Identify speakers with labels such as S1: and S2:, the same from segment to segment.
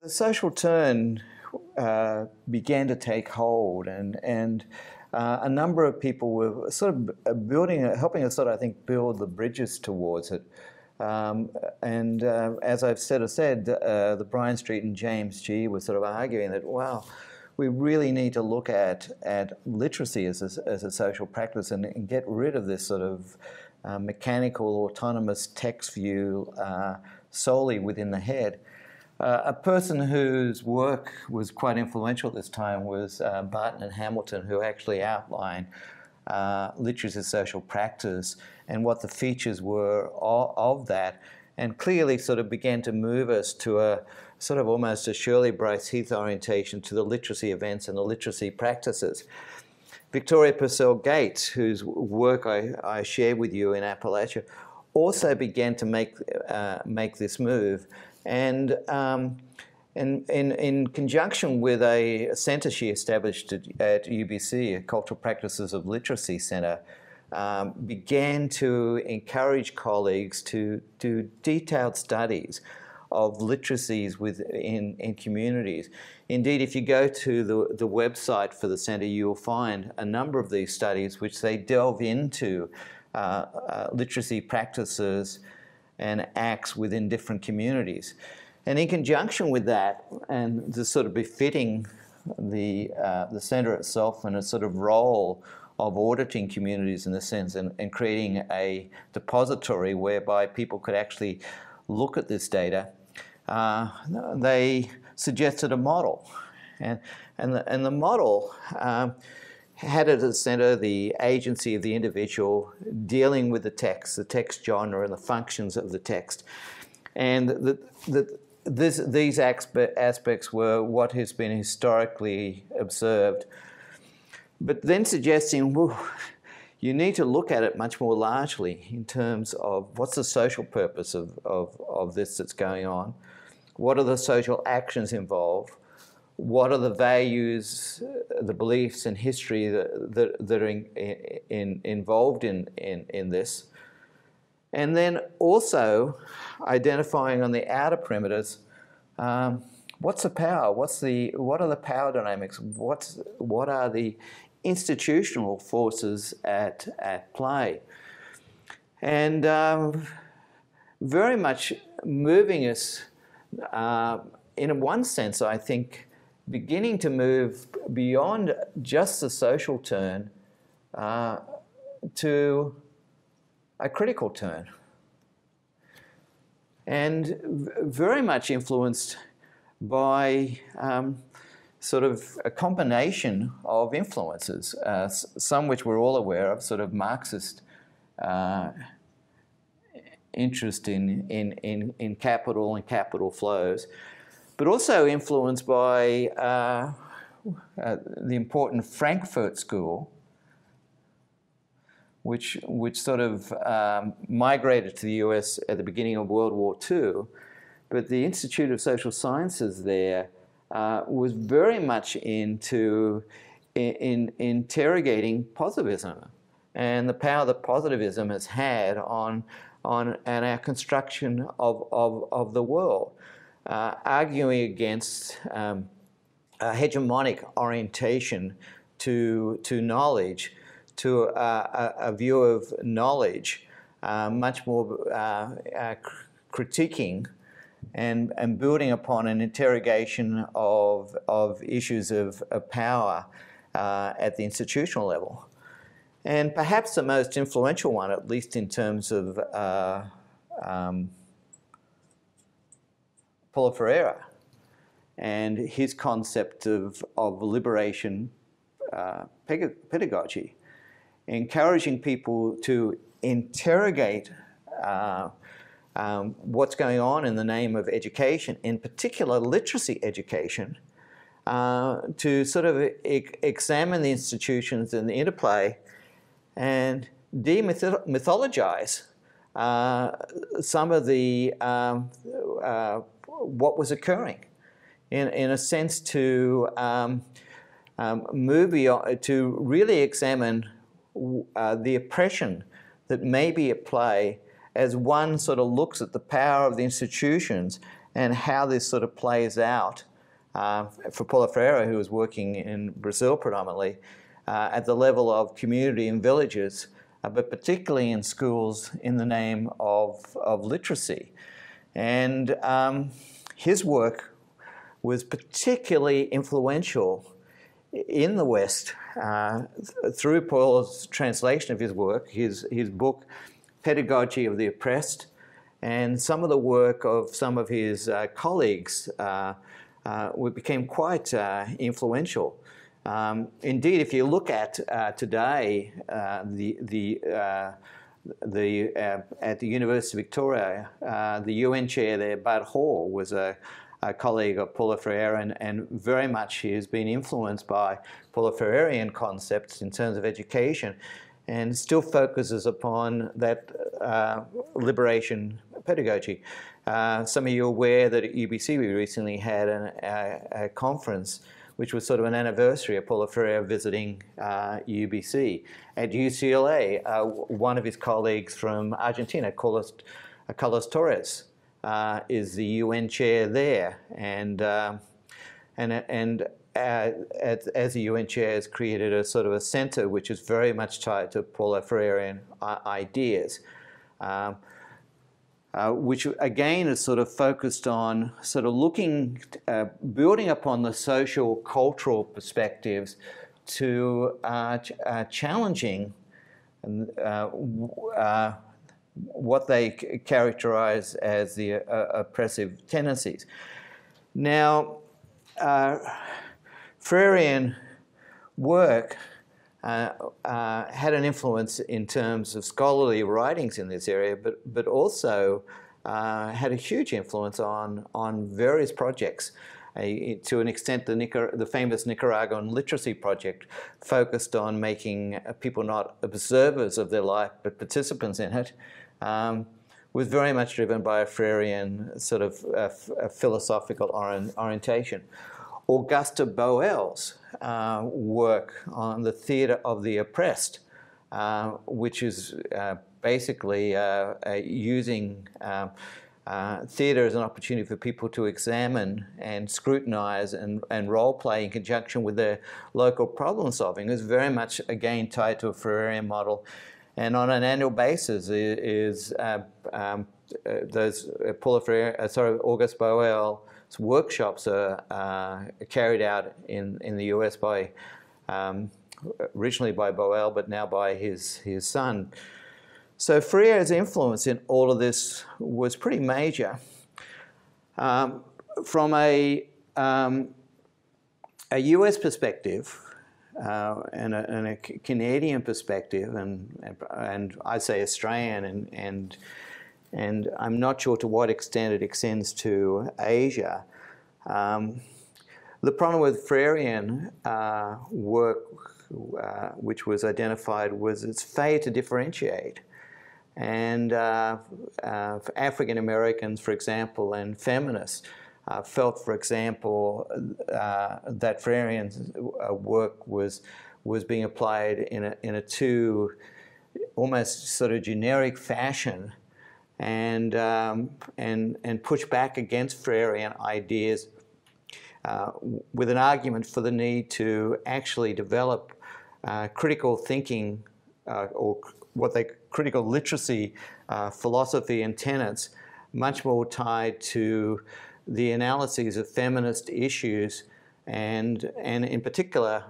S1: The social turn began to take hold, and a number of people were sort of helping us sort of, I think, build the bridges towards it. As I've said, the Bryan Street and James Gee were sort of arguing that, wow, we really need to look at literacy as a social practice and get rid of this sort of mechanical, autonomous text view solely within the head. A person whose work was quite influential at this time was Barton and Hamilton, who actually outlined literacy as social practice and what the features were of that, and clearly sort of began to move us to a sort of almost a Shirley Bryce Heath orientation to the literacy events and the literacy practices. Victoria Purcell Gates, whose work I shared with you in Appalachia, also began to make this move. And in conjunction with a centre she established at UBC, a Cultural Practices of Literacy Centre, began to encourage colleagues to do detailed studies of literacies in communities. Indeed, if you go to the website for the centre, you'll find a number of these studies which they delve into literacy practices and acts within different communities. And in conjunction with that, and the sort of befitting the centre itself and its sort of role of auditing communities in a sense and creating a depository whereby people could actually look at this data, they suggested a model. And the model had at its centre the agency of the individual dealing with the text genre and the functions of the text. And these aspects were what has been historically observed. But then suggesting, you need to look at it much more largely in terms of what's the social purpose of this that's going on, what are the social actions involved, what are the values, the beliefs and history that are involved in this. And then also identifying on the outer perimeters, what's the power? What are the power dynamics? What are the institutional forces at play? And very much moving us, in one sense, I think, beginning to move beyond just the social turn to a critical turn. And very much influenced by sort of a combination of influences, some which we're all aware of, sort of Marxist interest in capital and capital flows, but also influenced by the important Frankfurt School, which sort of migrated to the US at the beginning of World War II. But the Institute of Social Sciences there was very much into interrogating positivism and the power that positivism has had on our construction of the world. Arguing against a hegemonic orientation to knowledge, to a view of knowledge, much more critiquing and building upon an interrogation of issues of power at the institutional level. And perhaps the most influential one, at least in terms of Paulo Freire and his concept of liberation pedagogy, encouraging people to interrogate what's going on in the name of education, in particular literacy education, to sort of examine the institutions and the interplay and demythologize some of the what was occurring, in a sense to move beyond, to really examine the oppression that may be at play as one sort of looks at the power of the institutions and how this sort of plays out for Paulo Freire, who was working in Brazil predominantly, at the level of community and villages, but particularly in schools in the name of literacy. And his work was particularly influential in the West through Paulo's translation of his work, his book, Pedagogy of the Oppressed, and some of the work of some of his colleagues became quite influential. Indeed, if you look at today, at the University of Victoria, the UN chair there, Bud Hall, was a colleague of Paulo Freire, and very much he has been influenced by Paulo Freirean concepts in terms of education, and still focuses upon that liberation pedagogy. Some of you are aware that at UBC we recently had a conference which was sort of an anniversary of Paulo Freire visiting UBC. At UCLA, one of his colleagues from Argentina, Carlos Torres, is the UN chair there, and as the UN chair has created a sort of a centre which is very much tied to Paulo Freirean ideas, which again is sort of focused on sort of looking, building upon the social cultural perspectives to challenging what they characterize as the oppressive tendencies. Now, Freirean work had an influence in terms of scholarly writings in this area, but also had a huge influence on various projects. To an extent, the famous Nicaraguan Literacy Project focused on making people not observers of their life, but participants in it, was very much driven by a Freirean sort of philosophical orientation. Augusta Boal's work on the theatre of the oppressed, which is basically using theatre as an opportunity for people to examine and scrutinize and role-play in conjunction with their local problem solving, is very much, again, tied to a Freirean model. And on an annual basis those Auguste Boal's workshops are carried out in the US by, originally by Boal, but now by his son. So Freire's influence in all of this was pretty major. From a US perspective, and a Canadian perspective, and I'd say Australian, and I'm not sure to what extent it extends to Asia. The problem with Freirean work, which was identified, was its failure to differentiate. And for African Americans, for example, and feminists, felt, for example, that Freirean's work was being applied in a too almost sort of generic fashion, and push back against Freirean ideas with an argument for the need to actually develop critical thinking or what they critical literacy philosophy and tenets, much more tied to the analyses of feminist issues, and in particular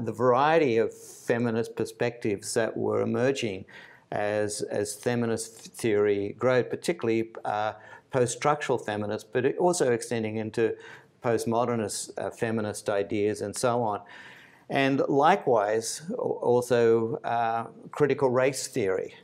S1: the variety of feminist perspectives that were emerging as feminist theory grew, particularly post-structural feminists, but also extending into postmodernist feminist ideas and so on. And likewise, also critical race theory.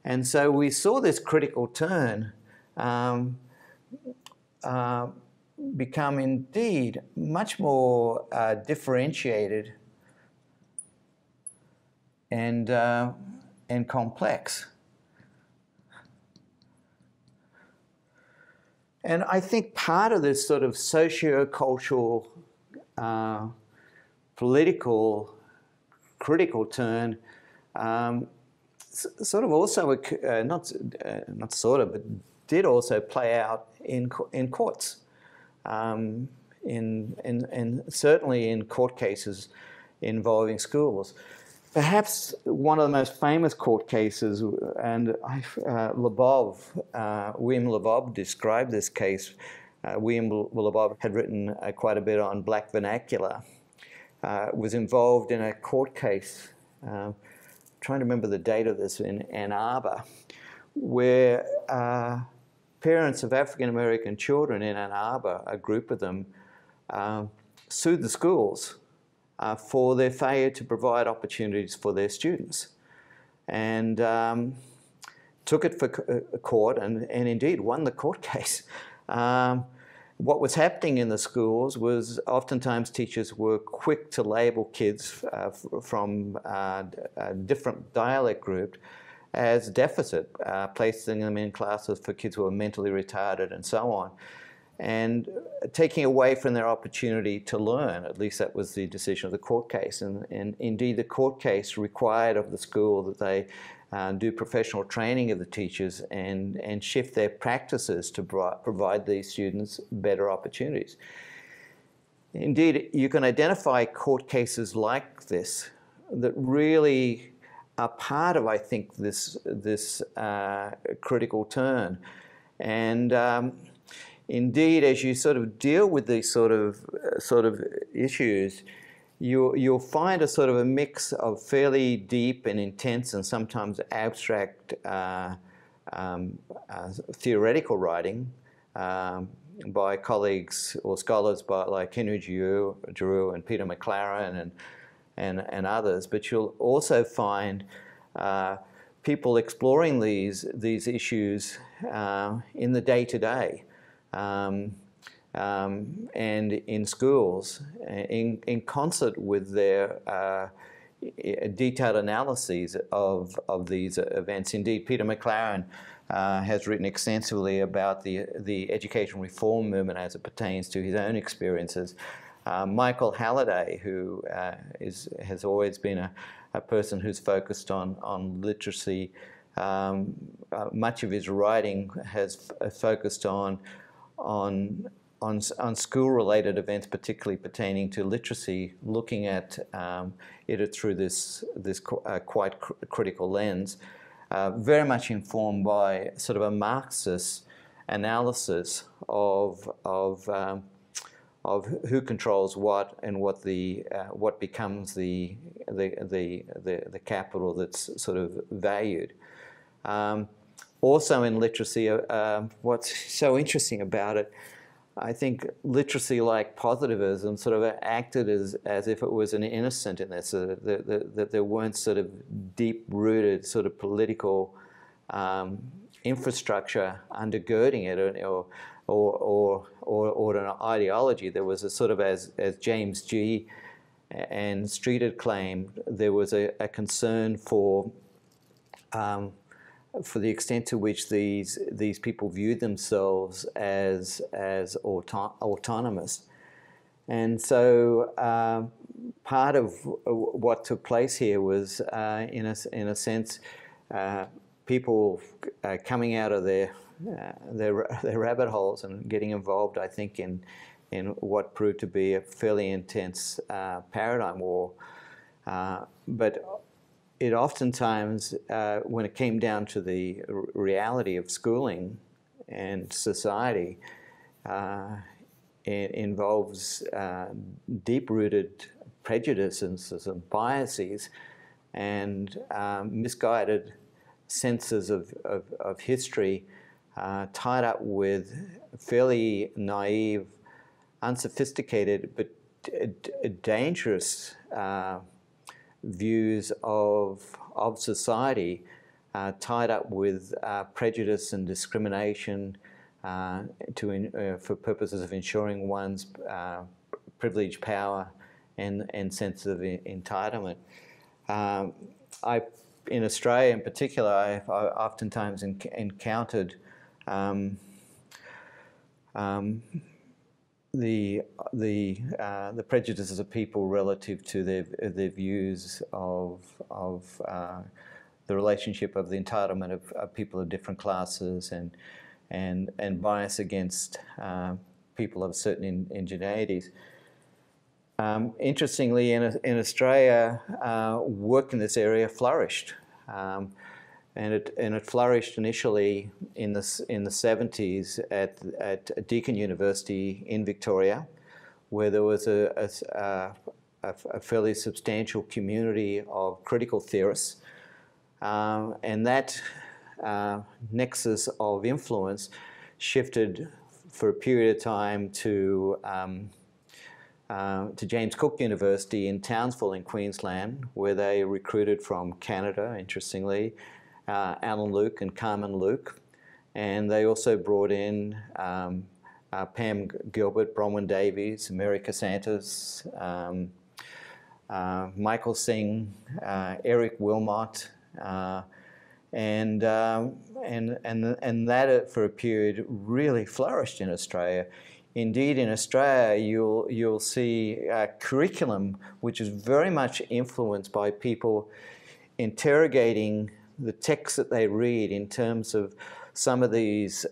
S1: And so we saw this critical turn become indeed much more differentiated and complex. And I think part of this sort of socio-cultural, political, critical turn sort of also, not sort of, but did also play out in courts, in certainly in court cases involving schools. Perhaps one of the most famous court cases, and William Labov described this case. William Labov had written quite a bit on black vernacular, was involved in a court case, trying to remember the date of this, in Ann Arbor, where parents of African American children in Ann Arbor, a group of them, sued the schools for their failure to provide opportunities for their students, and took it for court, and indeed won the court case. What was happening in the schools was oftentimes teachers were quick to label kids from a different dialect group as deficit, placing them in classes for kids who were mentally retarded and so on, and taking away from their opportunity to learn. At least that was the decision of the court case. And indeed, the court case required of the school that they do professional training of the teachers and shift their practices to provide these students better opportunities. Indeed, you can identify court cases like this that really are part of, I think, this critical turn. And indeed, as you sort of deal with these sort of issues, you'll find a sort of a mix of fairly deep and intense and sometimes abstract theoretical writing by colleagues or scholars like Henry Giroux and Peter McLaren and others. But you'll also find people exploring these issues in the day-to-day. And in schools, in concert with their detailed analyses of these events. Indeed, Peter McLaren has written extensively about the education reform movement as it pertains to his own experiences. Michael Halliday, who has always been a person who's focused on literacy, much of his writing has focused on school-related events, particularly pertaining to literacy, looking at it through this quite critical lens, very much informed by sort of a Marxist analysis of who controls what and what becomes the capital that's sort of valued. Also in literacy, what's so interesting about it, I think literacy, like positivism, sort of acted as if it was an innocent in this, that there weren't sort of deep-rooted sort of political infrastructure undergirding it, or an ideology. There was a sort of, as James G. and Street had claimed, there was a concern for the extent to which these people viewed themselves as autonomous. And so part of what took place here was, in a sense, people coming out of their rabbit holes and getting involved, I think, in what proved to be a fairly intense paradigm war. But it oftentimes, when it came down to the reality of schooling and society, it involves deep-rooted prejudices and biases and misguided senses of history tied up with fairly naive, unsophisticated, but dangerous views of society, tied up with prejudice and discrimination for purposes of ensuring one's privilege, power, and sense of entitlement. In Australia, in particular, I've oftentimes encountered the prejudices of people relative to their views of the relationship of the entitlement of people of different classes and bias against people of certain ingenuities. Interestingly, in Australia, work in this area flourished, and it flourished initially in the 70s at Deakin University in Victoria, where there was a fairly substantial community of critical theorists, and that nexus of influence shifted for a period of time to James Cook University in Townsville in Queensland, where they recruited from Canada, interestingly, Alan Luke and Carmen Luke. And they also brought in Pam Gilbert, Bronwyn Davies, Mary Casantas, Michael Singh, Eric Wilmot, and that for a period really flourished in Australia. Indeed, in Australia, you'll see a curriculum which is very much influenced by people interrogating the texts that they read in terms of some of these,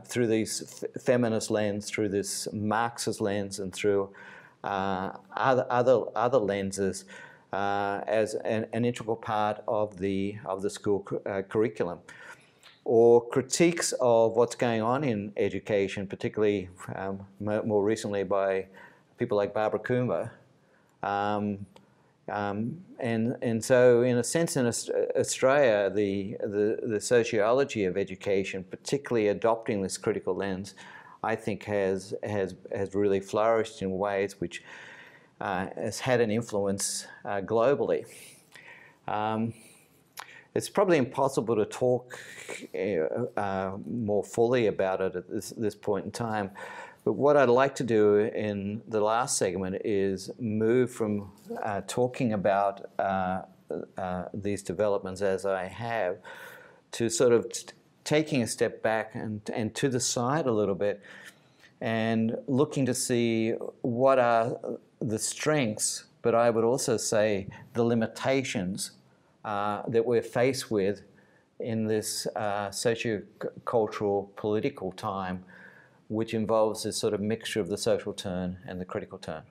S1: through these feminist lens, through this Marxist lens, and through other lenses as an integral part of the school curriculum. Or critiques of what's going on in education, particularly more recently by people like Barbara Coomber. And so, in a sense, in Australia, the sociology of education, particularly adopting this critical lens, I think has really flourished in ways which has had an influence globally. It's probably impossible to talk more fully about it at this point in time, but what I'd like to do in the last segment is move from talking about these developments as I have to sort of taking a step back and to the side a little bit and looking to see what are the strengths, but I would also say the limitations that we're faced with in this socio-cultural political time, which involves this sort of mixture of the social turn and the critical turn.